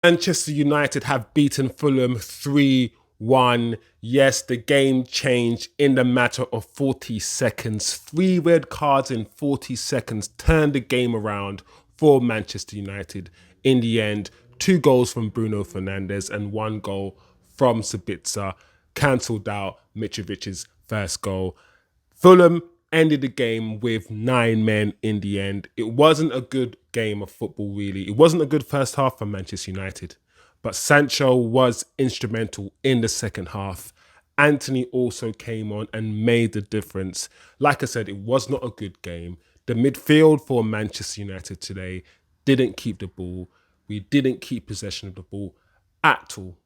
Manchester United have beaten Fulham 3-1. Yes, the game changed in the matter of 40 seconds. 3 red cards in 40 seconds turned the game around for Manchester United. In the end, 2 goals from Bruno Fernandes and 1 goal from Sabitzer cancelled out Mitrovic's first goal. Fulham ended the game with 9 men in the end. It wasn't a good game of football, really. It wasn't a good first half for Manchester United, but Sancho was instrumental in the second half. Antony also came on and made the difference. Like I said, it was not a good game. The midfield for Manchester United today didn't keep the ball. We didn't keep possession of the ball at all.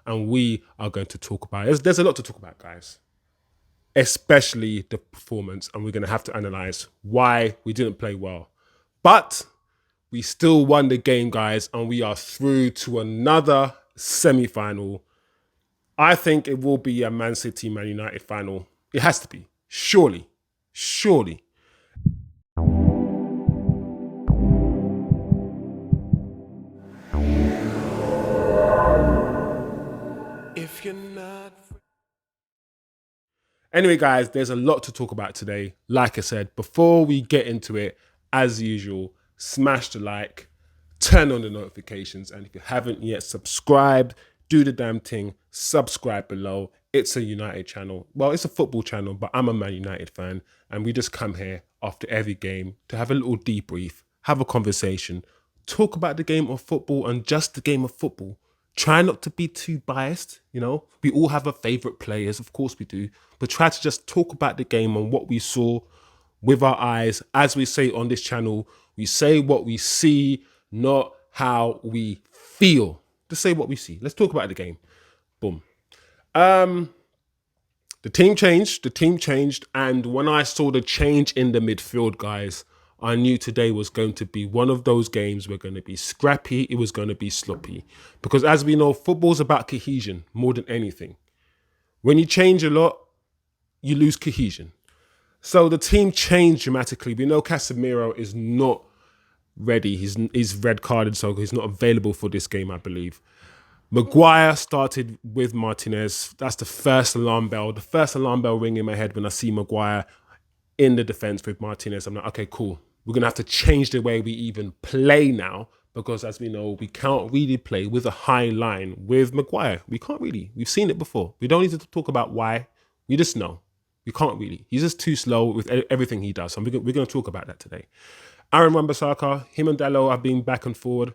And we are going to talk about it. There's a lot to talk about, guys. Especially the performance, and we're going to have to analyze why we didn't play well. But we still won the game, guys, and we are through to another semi-final. I think it will be a Man City, Man United final. It has to be. Surely. If you're not... Anyway, guys, there's a lot to talk about today. Like I said, before we get into it, as usual, smash the like, turn on the notifications, and if you haven't yet subscribed, do the damn thing, subscribe below. It's a United channel. Well, it's a football channel, but I'm a Man United fan, and we just come here after every game to have a little debrief, have a conversation, talk about the game of football and just the game of football. Try not to be too biased, you know. We all have our favourite players, of course we do. But try to just talk about the game and what we saw with our eyes. As we say on this channel, we say what we see, not how we feel. Just say what we see. Let's talk about the game. Boom. The team changed. And when I saw the change in the midfield, guys, I knew today was going to be one of those games. We're going to be scrappy. It was going to be sloppy. Because as we know, football's about cohesion more than anything. When you change a lot, you lose cohesion. So the team changed dramatically. We know Casemiro is not ready. He's red carded, so he's not available for this game, I believe. Maguire started with Martinez. That's the first alarm bell. The first alarm bell ring in my head when I see Maguire in the defence with Martinez. I'm like, okay, cool. We're going to have to change the way we even play now, because as we know, we can't really play with a high line with Maguire. We can't really. We've seen it before. We don't need to talk about why. We just know. We can't really. He's just too slow with everything he does. So we're going to talk about that today. Aaron Wan-Bissaka, him and Dalot have been back and forth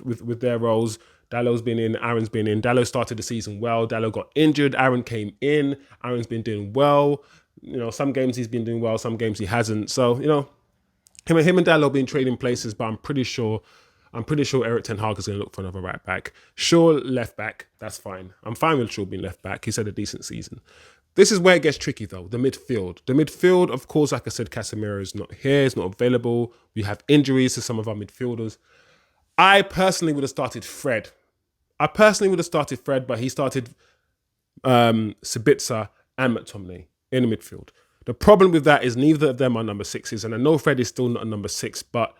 with their roles. Dalot's been in, Aaron's been in. Dalot started the season well. Dalot got injured. Aaron came in. Aaron's been doing well. You know, some games he's been doing well, some games he hasn't. So, you know, him and Dalot have been trading places, but I'm pretty sure Eric Ten Hag is going to look for another right back. Shaw left back, that's fine. I'm fine with Shaw being left back. He's had a decent season. This is where it gets tricky, though, the midfield. The midfield, of course, like I said, Casemiro is not here, is not available. We have injuries to some of our midfielders. I personally would have started Fred. But he started Sabitzer and McTominay in the midfield. The problem with that is neither of them are number 6s, and I know Fred is still not a number 6, but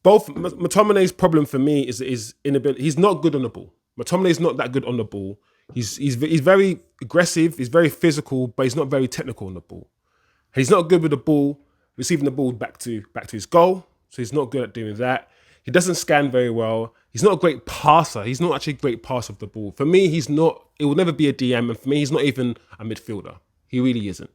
both McTominay's problem for me is inability. He's not good on the ball. McTominay's not that good on the ball. He's very aggressive, he's very physical, but he's not very technical on the ball. He's not good with the ball, receiving the ball back to his goal, so he's not good at doing that. He doesn't scan very well. He's not a great passer. He's not actually a great passer of the ball. For me, it will never be a DM, and for me, he's not even a midfielder. He really isn't.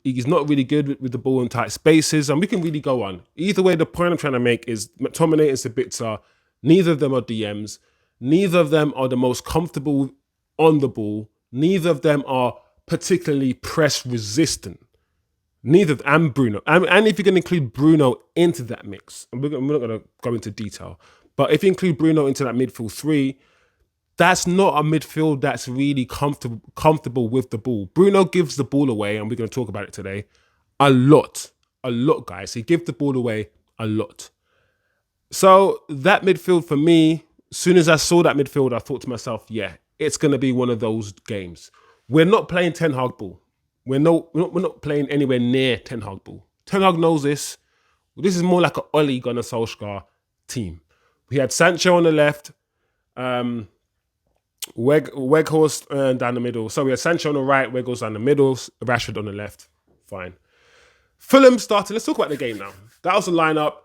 He's not really good with the ball in tight spaces, and we can really go on. Either way, the point I'm trying to make is McTominay and Sabitzer, neither of them are DMs. Neither of them are the most comfortable on the ball. Neither of them are particularly press resistant. And Bruno. And if you can include Bruno into that mix, and we're not going to go into detail, but if you include Bruno into that midfield 3, that's not a midfield that's really comfortable with the ball. Bruno gives the ball away, and we're going to talk about it today, a lot, guys. He gives the ball away a lot. So that midfield for me, as soon as I saw that midfield, I thought to myself, yeah, it's going to be one of those games. We're not playing Ten Hag ball. We're not playing anywhere near Ten Hag ball. Ten Hag knows this. This is more like an Ole Gunnar Solskjaer team. We had Sancho on the left, Weghorst down the middle. So we had Sancho on the right, Weghorst down the middle, Rashford on the left. Fine. Fulham started. Let's talk about the game now. That was the lineup.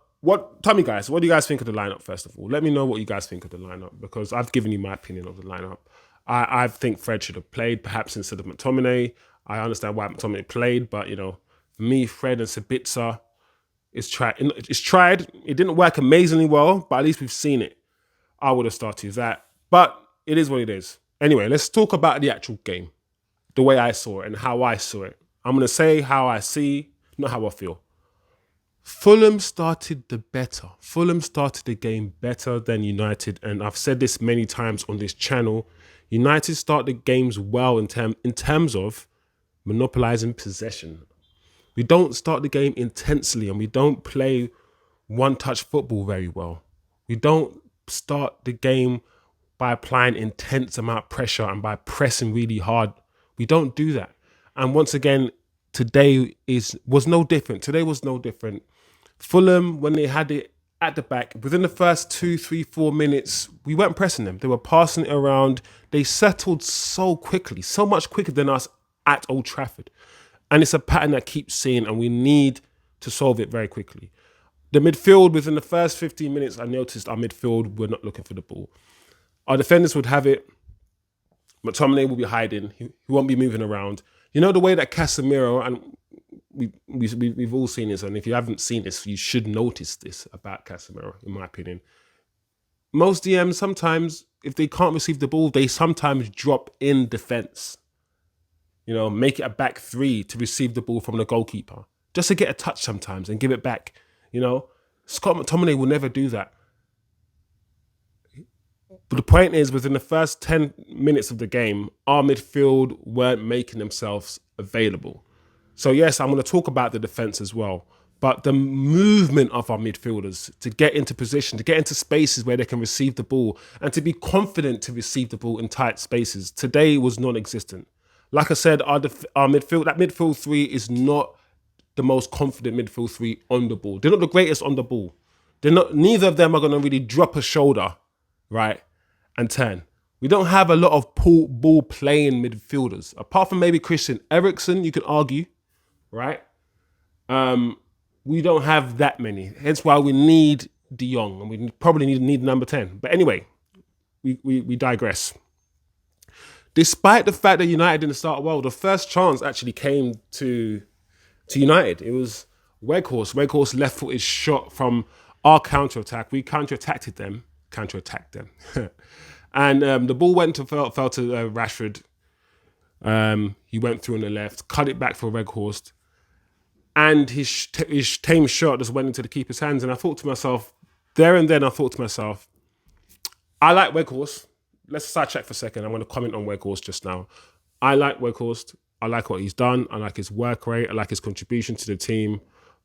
Tell me, guys, what do you guys think of the lineup, first of all? Let me know what you guys think of the lineup, because I've given you my opinion of the lineup. I think Fred should have played, perhaps instead of McTominay. I understand why McTominay played, but, for me, Fred and Sabitzer, it's tried. It didn't work amazingly well, but at least we've seen it. I would have started that. But it is what it is. Anyway, let's talk about the actual game, the way I saw it and how I saw it. I'm going to say how I see, not how I feel. Fulham started the game better than United, and I've said this many times on this channel. United start the games well in terms of monopolizing possession. We don't start the game intensely, and we don't play one-touch football very well. We don't start the game by applying intense amount of pressure and by pressing really hard. We don't do that. And once again, today was no different. Today was no different. Fulham, when they had it at the back, within the first 2, 3, 4 minutes, we weren't pressing them. They were passing it around. They settled so quickly, so much quicker than us at Old Trafford. And it's a pattern that keeps seeing, and we need to solve it very quickly. The midfield, within the first 15 minutes, I noticed our midfield were not looking for the ball. Our defenders would have it. McTominay will be hiding. He won't be moving around. You know the way that Casemiro, and we've all seen this, and if you haven't seen this, you should notice this about Casemiro, in my opinion. Most DMs, sometimes, if they can't receive the ball, they sometimes drop in defence. Make it a back three to receive the ball from the goalkeeper, just to get a touch sometimes and give it back. Scott McTominay will never do that. But the point is, within the first 10 minutes of the game, our midfield weren't making themselves available. So yes, I'm going to talk about the defence as well. But the movement of our midfielders to get into position, to get into spaces where they can receive the ball, and to be confident to receive the ball in tight spaces, today was non-existent. Like I said, our midfield, that midfield three is not the most confident midfield three on the ball. They're not the greatest on the ball. Neither of them are going to really drop a shoulder, right, and turn. We don't have a lot of ball playing midfielders, apart from maybe Christian Eriksen, you could argue, right? We don't have that many. Hence why we need De Jong, and we probably need number 10. But anyway, we digress. Despite the fact that United didn't start well, the first chance actually came to United. It was Weghorst. Weghorst left-footed shot from our counter-attack. We counter-attacked them. And the ball fell to Rashford. He went through on the left, cut it back for Weghorst. And his tame shot just went into the keeper's hands. And I thought to myself, I like Weghorst. Let's sidetrack for a second. I'm going to comment on Weghorst just now. I like Weghorst. I like what he's done. I like his work rate. I like his contribution to the team.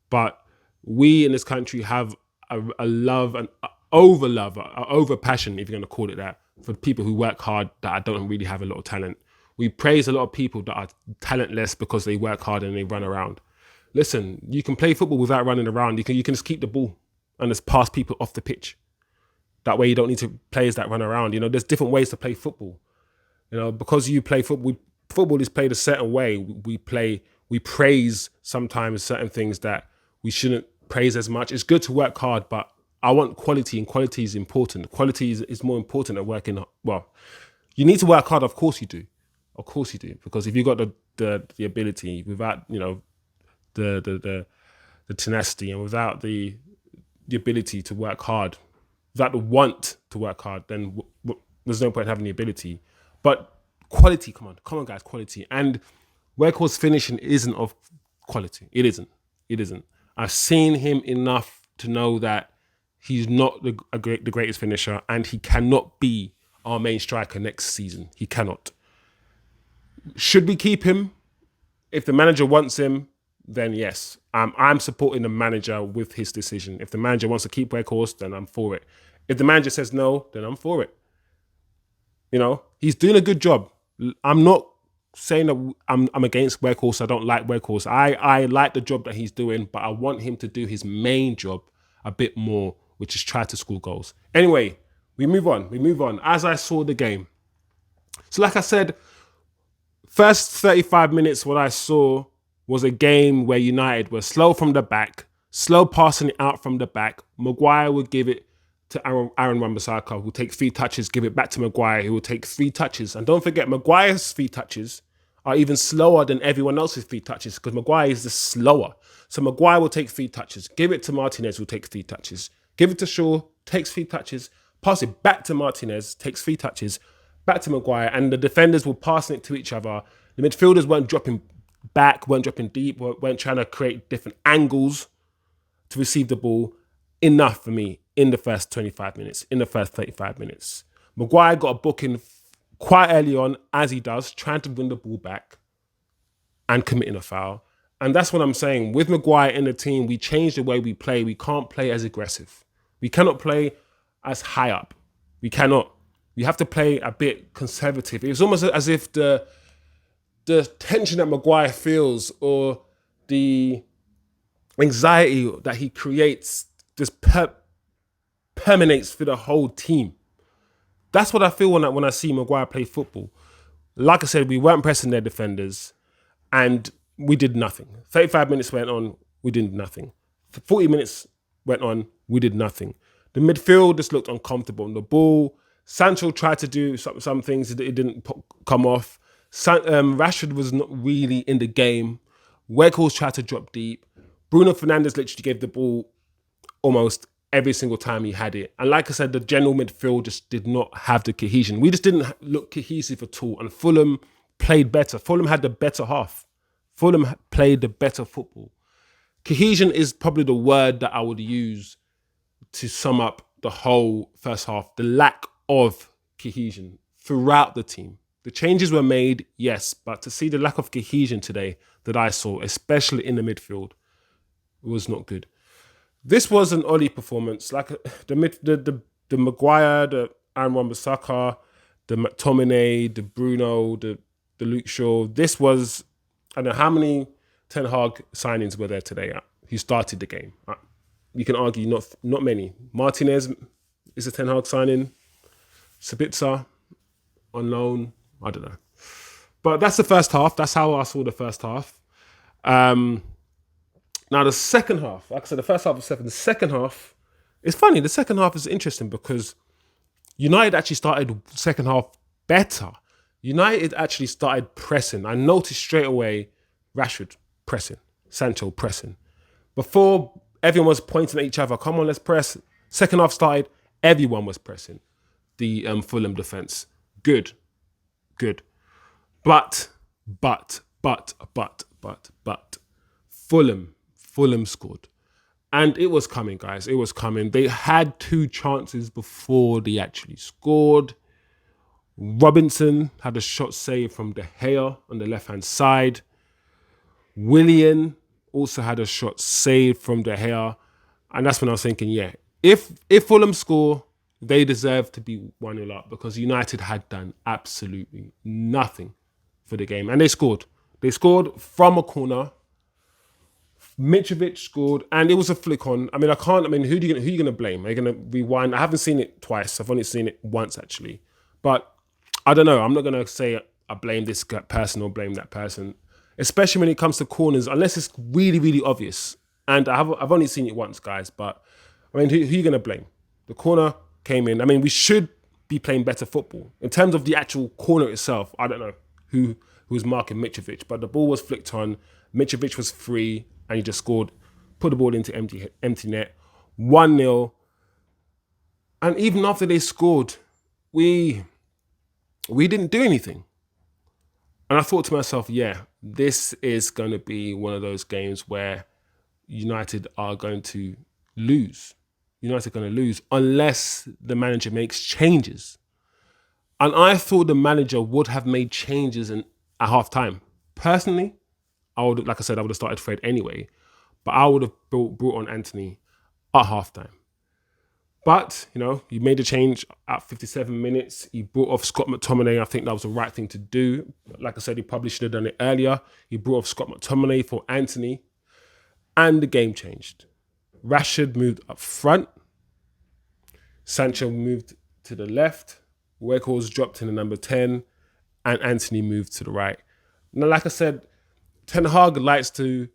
But we in this country have a love, an over passion, if you're going to call it that, for people who work hard that don't really have a lot of talent. We praise a lot of people that are talentless because they work hard and they run around. Listen, you can play football without running around. You can just keep the ball and just pass people off the pitch. That way you don't need to players that run around. There's different ways to play football. Because you play football, football is played a certain way. We praise sometimes certain things that we shouldn't praise as much. It's good to work hard, but I want quality, and quality is important. Quality is more important than working hard. Well, you need to work hard, of course you do. Of course you do. Because if you've got the ability without, the tenacity, and without the ability to work hard, without the want to work hard, then there's no point in having the ability. But quality, come on guys, quality. And Weghorst's finishing isn't of quality. It isn't. I've seen him enough to know that he's not the greatest finisher, and he cannot be our main striker next season. He cannot. Should we keep him? If the manager wants him, then yes. I'm supporting the manager with his decision. If the manager wants to keep Weghorst, then I'm for it. If the manager says no, then I'm for it. He's doing a good job. I'm not saying that I'm against Weghorst. I don't like Weghorst. I like the job that he's doing, but I want him to do his main job a bit more which is try to score goals. Anyway, we move on. As I saw the game. So like I said, first 35 minutes, what I saw was a game where United were slow from the back, slow passing it out from the back. Maguire would give it to Aaron Wan-Bissaka, who will take 3 touches, give it back to Maguire, who will take 3 touches. And don't forget, Maguire's 3 touches are even slower than everyone else's 3 touches because Maguire is the slower. So Maguire will take 3 touches, give it to Martinez, who will take 3 touches, give it to Shaw, takes 3 touches, pass it back to Martinez, takes 3 touches, back to Maguire, and the defenders were passing it to each other. The midfielders weren't dropping back, weren't dropping deep, weren't trying to create different angles to receive the ball. Enough for me in the first 25 minutes, in the first 35 minutes. Maguire got a booking quite early on, as he does, trying to win the ball back and committing a foul. And that's what I'm saying. With Maguire in the team, we changed the way we play. We can't play as aggressive. We cannot play as high up. We cannot. We have to play a bit conservative. It's almost as if the tension that Maguire feels or the anxiety that he creates just permeates through the whole team. That's what I feel when I see Maguire play football. Like I said, we weren't pressing their defenders and we did nothing. 35 minutes went on, we did nothing. 40 minutes went on, we did nothing. The midfield just looked uncomfortable on the ball. Sancho tried to do some things, it didn't come off. Rashford was not really in the game. Weghorst tried to drop deep. Bruno Fernandes literally gave the ball almost every single time he had it. And like I said, the general midfield just did not have the cohesion. We just didn't look cohesive at all. And Fulham played better. Fulham had the better half. Fulham played the better football. Cohesion is probably the word that I would use to sum up the whole first half. The lack of cohesion throughout the team. The changes were made, yes, but to see the lack of cohesion today that I saw, especially in the midfield, was not good. This was an Oli performance, like the Maguire, the Aaron Wan-Bissaka, the McTominay, the Bruno, the Luke Shaw. This was, I don't know how many Ten Hag signings were there today. He started the game. You can argue not many. Martinez is a Ten Hag signing. Sabitzer on loan. I don't know. But that's the first half. That's how I saw the first half. Now the second half, like I said, the first half was 7. The second half, it's funny. The second half is interesting because United actually started second half better. United actually started pressing. I noticed straight away Rashford pressing, Sancho pressing. Before, everyone was pointing at each other. Come on, let's press. Second half started, everyone was pressing the Fulham defense. Good. But Fulham scored. And it was coming, guys. It was coming. They had 2 chances before they actually scored. Robinson had a shot saved from De Gea on the left-hand side. Willian also had a shot saved from De Gea. And that's when I was thinking, yeah, if Fulham score, they deserve to be 1-0 up because United had done absolutely nothing for the game. And they scored. They scored from a corner. Mitrovic scored, and it was a flick on. I mean, who are you gonna blame? Are you gonna rewind? I haven't seen it twice. I've only seen it once actually. But I don't know. I'm not gonna say I blame this person or blame that person, especially when it comes to corners, unless it's really, really obvious. And I've only seen it once, guys. But I mean, who are you gonna blame? The corner came in. I mean, we should be playing better football in terms of the actual corner itself. I don't know who was marking Mitrovic, but the ball was flicked on. Mitrovic was free. And he just scored, put the ball into empty net, 1-0. And even after they scored, we didn't do anything. And I thought to myself, yeah, this is going to be one of those games where United are going to lose. United are going to lose unless the manager makes changes. And I thought the manager would have made changes at half time. Personally, I would have started Fred anyway, but I would have brought on Antony at halftime. But, he made a change at 57 minutes. He brought off Scott McTominay. I think that was the right thing to do. Like I said, he probably should have done it earlier. He brought off Scott McTominay for Antony, and the game changed. Rashford moved up front. Sancho moved to the left, weghorst dropped in the number 10, and Antony moved to the right. Now, like I said, Ten Hag likes to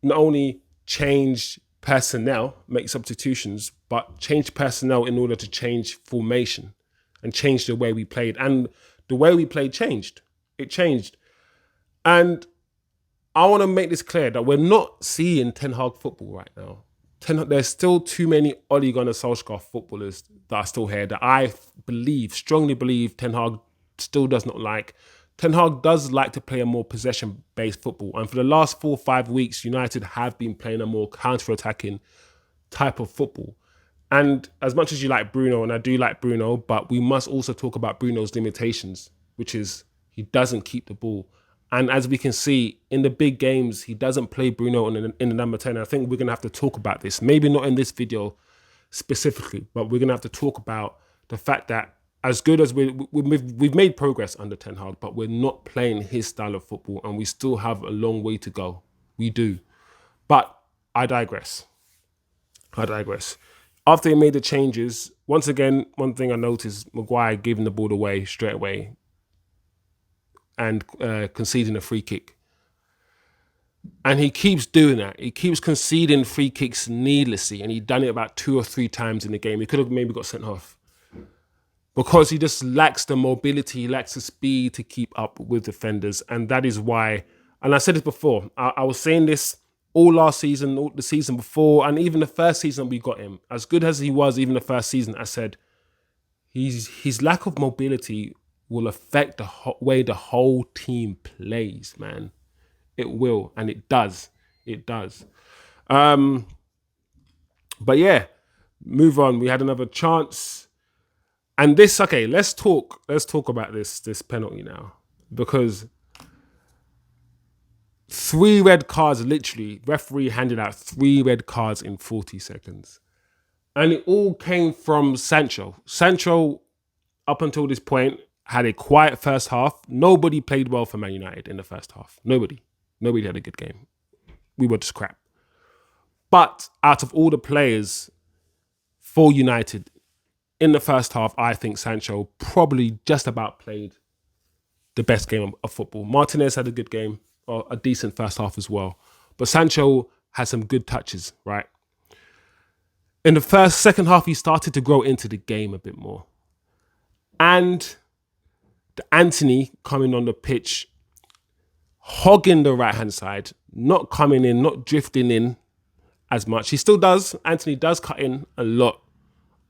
not only change personnel, make substitutions, but change personnel in order to change formation and change the way we played. And the way we played changed. It changed. And I want to make this clear that we're not seeing Ten Hag football right now. There's still too many Ole Gunnar Solskjaer footballers that are still here that I strongly believe Ten Hag still does not like. Ten Hag does like to play a more possession-based football. And for the last 4 or 5 weeks, United have been playing a more counter-attacking type of football. And as much as you like Bruno, and I do like Bruno, but we must also talk about Bruno's limitations, which is he doesn't keep the ball. And as we can see, in the big games, he doesn't play Bruno in the number 10. I think we're going to have to talk about this. Maybe not in this video specifically, but we're going to have to talk about the fact that as good as we've made progress under Ten Hag, but we're not playing his style of football, and we still have a long way to go. We do. But I digress. After he made the changes, once again, one thing I noticed, Maguire giving the ball away straight away and conceding a free kick. And he keeps doing that. He keeps conceding free kicks needlessly, and he's done it about 2 or 3 times in the game. He could have maybe got sent off because he just lacks the mobility, he lacks the speed to keep up with defenders. And that is why, and I said this before, I was saying this all last season, all the season before, and even the first season we got him. As good as he was, even the first season, I said, his lack of mobility will affect the way the whole team plays, man. It will, and it does. It does. But yeah, move on. We had another chance. And this, okay, let's talk about this penalty now. Because 3 red cards, literally, referee handed out 3 red cards in 40 seconds. And it all came from Sancho. Sancho, up until this point, had a quiet first half. Nobody played well for Man United in the first half. Nobody had a good game. We were just crap. But out of all the players for United in the first half, I think Sancho probably just about played the best game of football. Martinez had a good game, or a decent first half as well. But Sancho had some good touches, right? In the second half, he started to grow into the game a bit more. And the Antony coming on the pitch, hogging the right-hand side, not coming in, not drifting in as much. He still does. Antony does cut in a lot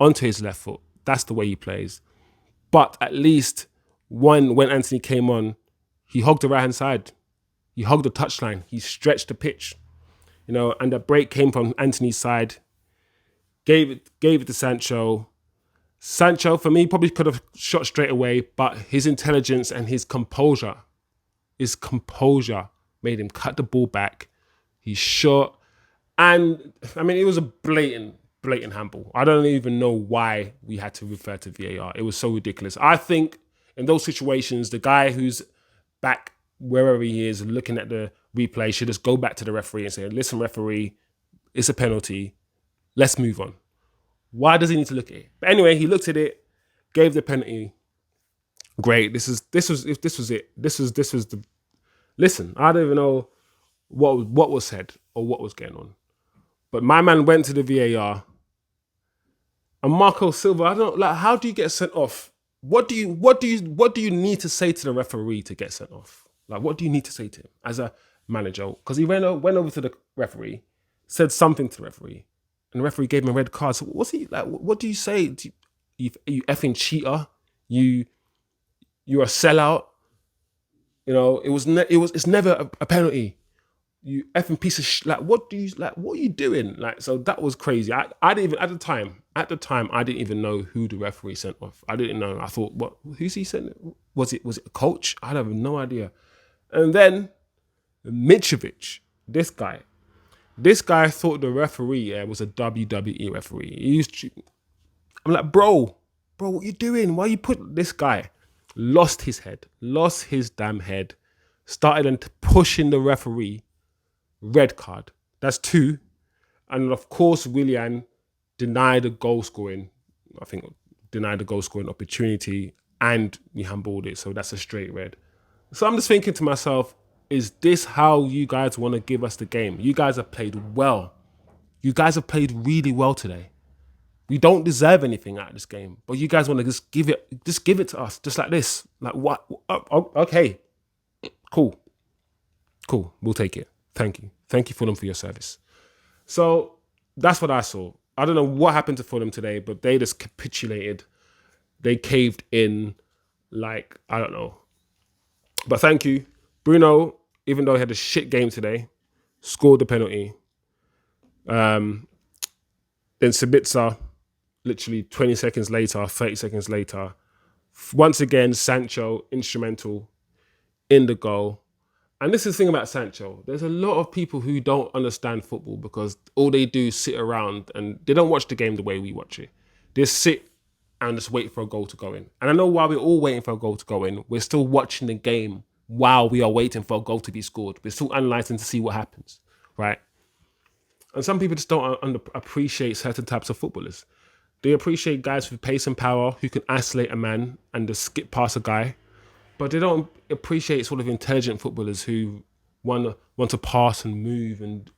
onto his left foot. That's the way he plays. But at least when Antony came on, he hogged the right-hand side. He hogged the touchline. He stretched the pitch. And the break came from Antony's side. Gave it to Sancho. Sancho, for me, probably could have shot straight away, but his intelligence and his composure made him cut the ball back. He shot. And, I mean, it was a blatant handball. I don't even know why we had to refer to VAR. It was so ridiculous. I think in those situations, the guy who's back wherever he is looking at the replay should just go back to the referee and say, listen, referee, it's a penalty. Let's move on. Why does he need to look at it? But anyway, he looked at it, gave the penalty. Great. This was it. This was the. Listen, I don't even know what was said or what was going on. But my man went to the VAR. And Marco Silva, I don't like. How do you get sent off? What do you need to say to the referee to get sent off? Like, what do you need to say to him as a manager? Because he went over to the referee, said something to the referee, and the referee gave him a red card. So what's he like? What do you say? You effing cheater? You're a sellout. It's never a penalty. You effing piece of what are you doing? Like, so that was crazy. I didn't even at the time I didn't even know who the referee sent off. I didn't know. I thought, who's he sent? Was it a coach? I have no idea. And then Mitrovic, this guy thought the referee was a WWE referee. I'm like, bro, what you doing? Why you put this guy? Lost his damn head, started pushing the referee. Red card. That's 2. And of course, Willian denied the goal scoring. I think, denied the goal scoring opportunity, and we handballed it. So that's a straight red. So I'm just thinking to myself, is this how you guys want to give us the game? You guys have played well. You guys have played really well today. We don't deserve anything out of this game, but you guys want to just give it to us, just like this. Like what? Okay, cool. We'll take it. Thank you, Fulham, for your service. So that's what I saw. I don't know what happened to Fulham today, but they just capitulated. They caved in, like, I don't know. But thank you, Bruno. Even though he had a shit game today, scored the penalty. Then Sabitzer, literally 20 seconds later, 30 seconds later, once again, Sancho, instrumental in the goal. And this is the thing about Sancho. There's a lot of people who don't understand football because all they do is sit around and they don't watch the game the way we watch it. They sit and just wait for a goal to go in. And I know while we're all waiting for a goal to go in, we're still watching the game while we are waiting for a goal to be scored. We're still analysing to see what happens, right? And some people just don't appreciate certain types of footballers. They appreciate guys with pace and power who can isolate a man and just skip past a guy. But they don't appreciate sort of intelligent footballers who want to pass and move and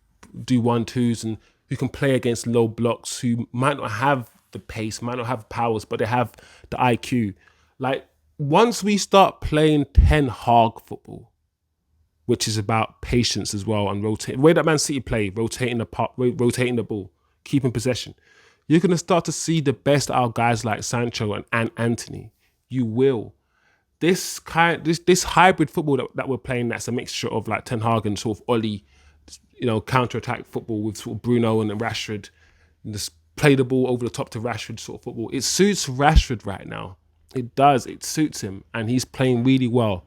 do 1-2s and who can play against low blocks, who might not have the pace, might not have powers, but they have the IQ. Like, once we start playing Ten Hag football, which is about patience as well and rotating, the way that Man City play, rotating the ball, keeping possession, you're going to start to see the best out of guys like Sancho and Antony. You will. This hybrid football that we're playing, that's a mixture of like Ten Hag and sort of Oli, counter-attack football with sort of Bruno and Rashford, and just play the ball over the top to Rashford sort of football. It suits Rashford right now. It does. It suits him, and he's playing really well.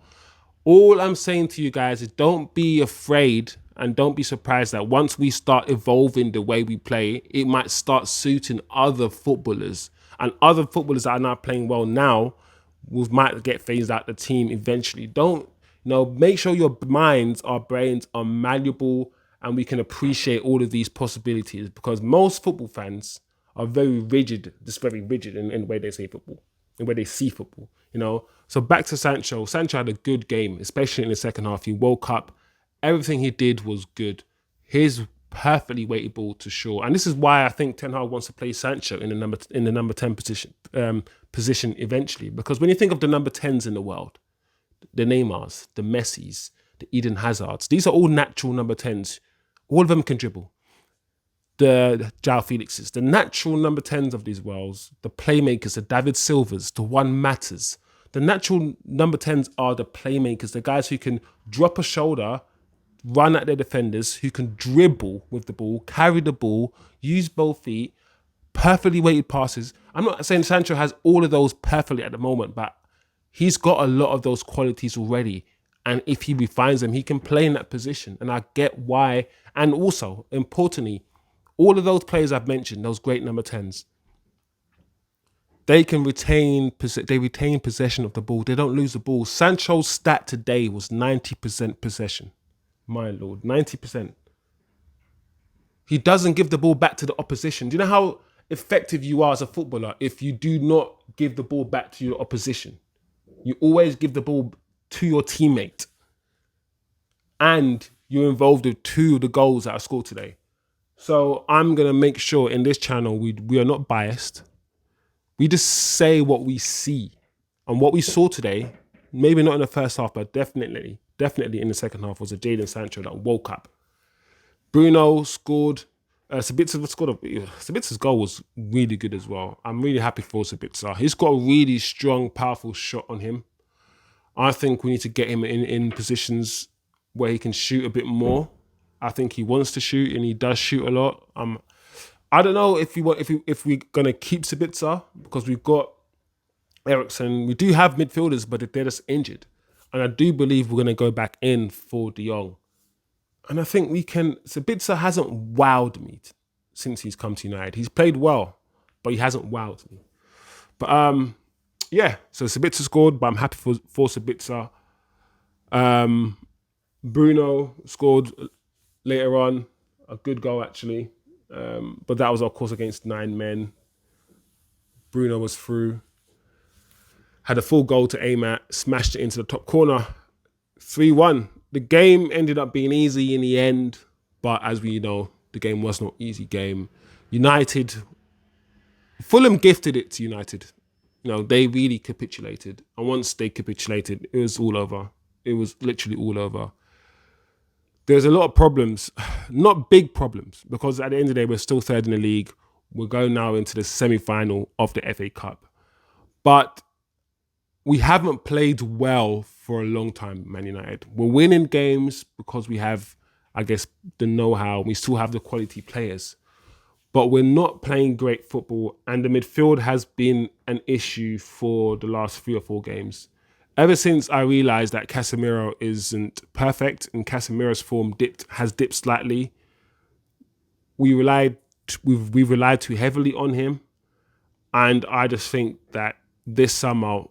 All I'm saying to you guys is don't be afraid and don't be surprised that once we start evolving the way we play, it might start suiting other footballers, and other footballers that are not playing well now we might get phased out the team eventually. Make sure your minds, our brains are malleable and we can appreciate all of these possibilities, because most football fans are very rigid in the way they say football, in the way they see football, So back to Sancho. Sancho had a good game, especially in the second half. He woke up. Everything he did was good. His perfectly weighted ball to Shaw. And this is why I think Ten Hag wants to play Sancho in the number 10 position eventually. Because when you think of the number 10s in the world, the Neymars, the Messis, the Eden Hazards, these are all natural number 10s. All of them can dribble. The João Felixes, the natural number 10s of these worlds, the playmakers, the David Silvas, the Juan Matas. The natural number 10s are the playmakers, the guys who can drop a shoulder, run at their defenders, who can dribble with the ball, carry the ball, use both feet, perfectly weighted passes. I'm not saying Sancho has all of those perfectly at the moment, but he's got a lot of those qualities already. And if he refines them, he can play in that position. And I get why. And also, importantly, all of those players I've mentioned, those great number 10s, they retain possession of the ball. They don't lose the ball. Sancho's stat today was 90% possession. My Lord, 90%. He doesn't give the ball back to the opposition. Do you know how effective you are as a footballer if you do not give the ball back to your opposition? You always give the ball to your teammate. And you're involved with 2 of the goals that I scored today. So I'm going to make sure in this channel we are not biased. We just say what we see. And what we saw today, maybe not in the first half, but definitely in the second half, was a Jadon Sancho that woke up. Bruno scored. Sabitzer's goal was really good as well. I'm really happy for Sabitzer. He's got a really strong, powerful shot on him. I think we need to get him in positions where he can shoot a bit more. I think he wants to shoot and he does shoot a lot. I don't know if we're gonna keep Sabitzer, because we've got Eriksen. We do have midfielders, but they're just injured. And I do believe we're gonna go back in for De Jong. And I think we can. Sabitzer hasn't wowed me since he's come to United. He's played well, but he hasn't wowed me. But so Sabitzer scored, but I'm happy for Sabitzer. Bruno scored later on, a good goal actually. But that was, of course, against 9 men. Bruno was through. Had a full goal to aim at. Smashed it into the top corner. 3-1. The game ended up being easy in the end. But as we know, the game was not an easy game. Fulham gifted it to United. They really capitulated. And once they capitulated, it was all over. It was literally all over. There's a lot of problems, not big problems, because at the end of the day, we're still third in the league. We're going now into the semi-final of the FA Cup. But we haven't played well for a long time, Man United. We're winning games because we have, I guess, the know-how. We still have the quality players. But we're not playing great football, and the midfield has been an issue for the last 3 or 4 games. Ever since I realised that Casemiro isn't perfect and Casemiro's form has dipped slightly, we've relied too heavily on him. And I just think that this summer,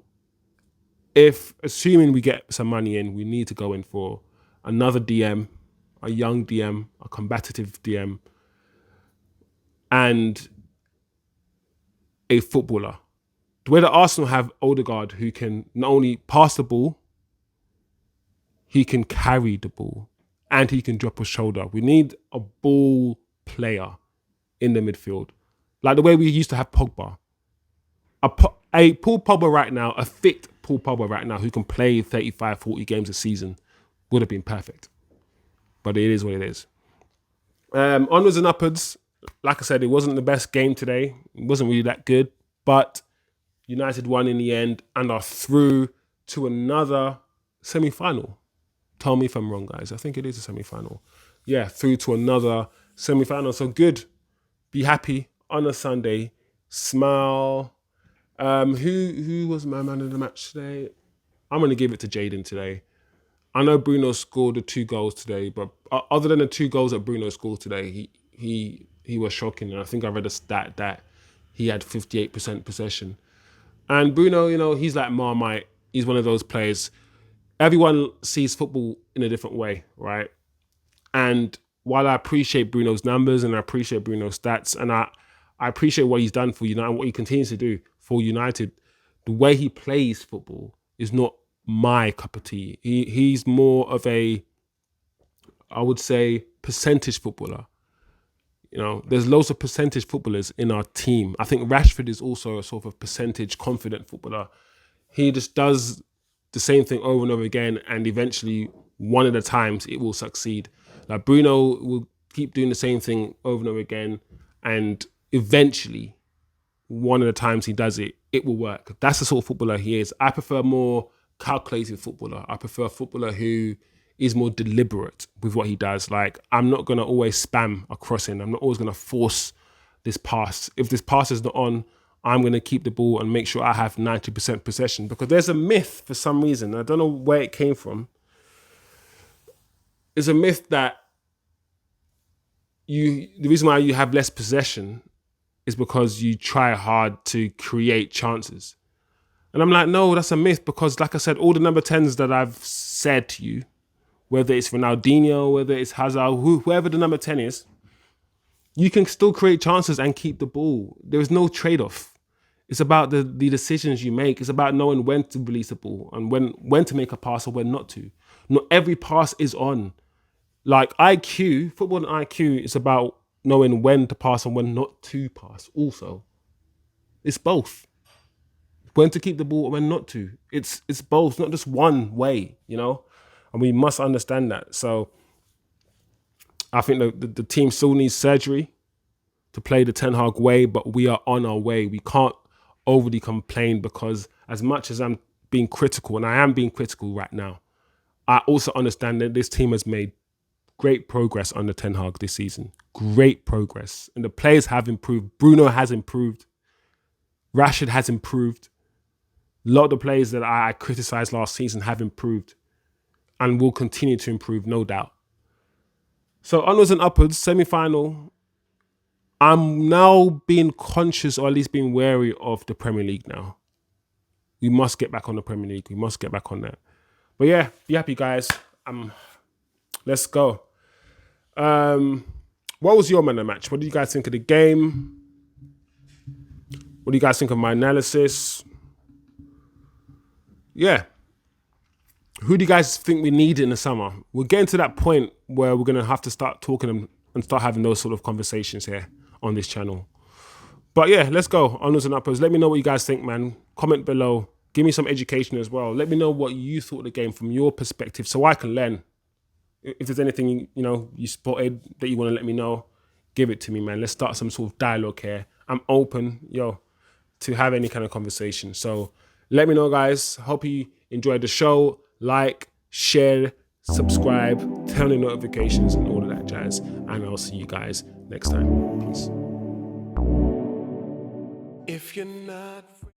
assuming we get some money in, we need to go in for another DM, a young DM, a combative DM, and a footballer. The way that Arsenal have Odegaard, who can not only pass the ball, he can carry the ball and he can drop a shoulder. We need a ball player in the midfield. Like the way we used to have Pogba. A Paul Pogba right now, a fit Paul Pogba right now who can play 35, 40 games a season would have been perfect. But it is what it is. Onwards and upwards. Like I said, it wasn't the best game today. It wasn't really that good. But United won in the end and are through to another semi-final. Tell me if I'm wrong, guys. I think it is a semi-final. Yeah, through to another semi-final. So good. Be happy on a Sunday. Smile. Who was my man of the match today? I'm going to give it to Jadon today. I know Bruno scored the 2 goals today, but other than the 2 goals that Bruno scored today, he was shocking. And I think I read a stat that he had 58% possession. And Bruno, he's like Marmite. He's one of those players. Everyone sees football in a different way, right? And while I appreciate Bruno's numbers and I appreciate Bruno's stats and I appreciate what he's done for United, what he continues to do for United, the way he plays football is not my cup of tea. He's more of a, I would say, percentage footballer. There's loads of percentage footballers in our team. I think Rashford is also a sort of percentage confident footballer. He just does the same thing over and over again, and eventually, one of the times, it will succeed. Like Bruno will keep doing the same thing over and over again, and eventually, one of the times he does it, it will work. That's the sort of footballer he is. I prefer more calculated footballer. I prefer a footballer who is more deliberate with what he does. Like, I'm not going to always spam a crossing. I'm not always going to force this pass. If this pass is not on, I'm going to keep the ball and make sure I have 90% possession. Because there's a myth for some reason. I don't know where it came from. It's a myth that the reason why you have less possession is because you try hard to create chances. And I'm like, no, that's a myth. Because like I said, all the number 10s that I've said to you, whether it's Ronaldinho, whether it's Hazard, whoever the number 10 is, you can still create chances and keep the ball. There is no trade-off. It's about the decisions you make. It's about knowing when to release the ball and when to make a pass or when not to. Not every pass is on. Like IQ, football and IQ is about knowing when to pass and when not to pass also. It's both. When to keep the ball and when not to. It's both, not just one way, And we must understand that. So I think the team still needs surgery to play the Ten Hag way, but we are on our way. We can't overly complain because as much as I'm being critical, and I am being critical right now, I also understand that this team has made great progress under Ten Hag this season. Great progress. And the players have improved. Bruno has improved. Rashford has improved. A lot of the players that I criticised last season have improved and will continue to improve, no doubt. So onwards and upwards, semi-final. I'm now being conscious, or at least being wary of the Premier League now. We must get back on the Premier League. We must get back on that. But yeah, be happy, guys. Let's go. What was your man of the match? What did you guys think of the game? What do you guys think of my analysis? Yeah. Who do you guys think we need in the summer? We're getting to that point where we're going to have to start talking and start having those sort of conversations here on this channel. But yeah, let's go. Onwards and upwards. Let me know what you guys think, man. Comment below. Give me some education as well. Let me know what you thought of the game from your perspective so I can learn. If there's anything, you spotted that you want to let me know, give it to me, man. Let's start some sort of dialogue here. I'm open, to have any kind of conversation. So let me know, guys. Hope you enjoyed the show. Like, share, subscribe, turn on notifications and all of that jazz. And I'll see you guys next time. Peace. If you're not free.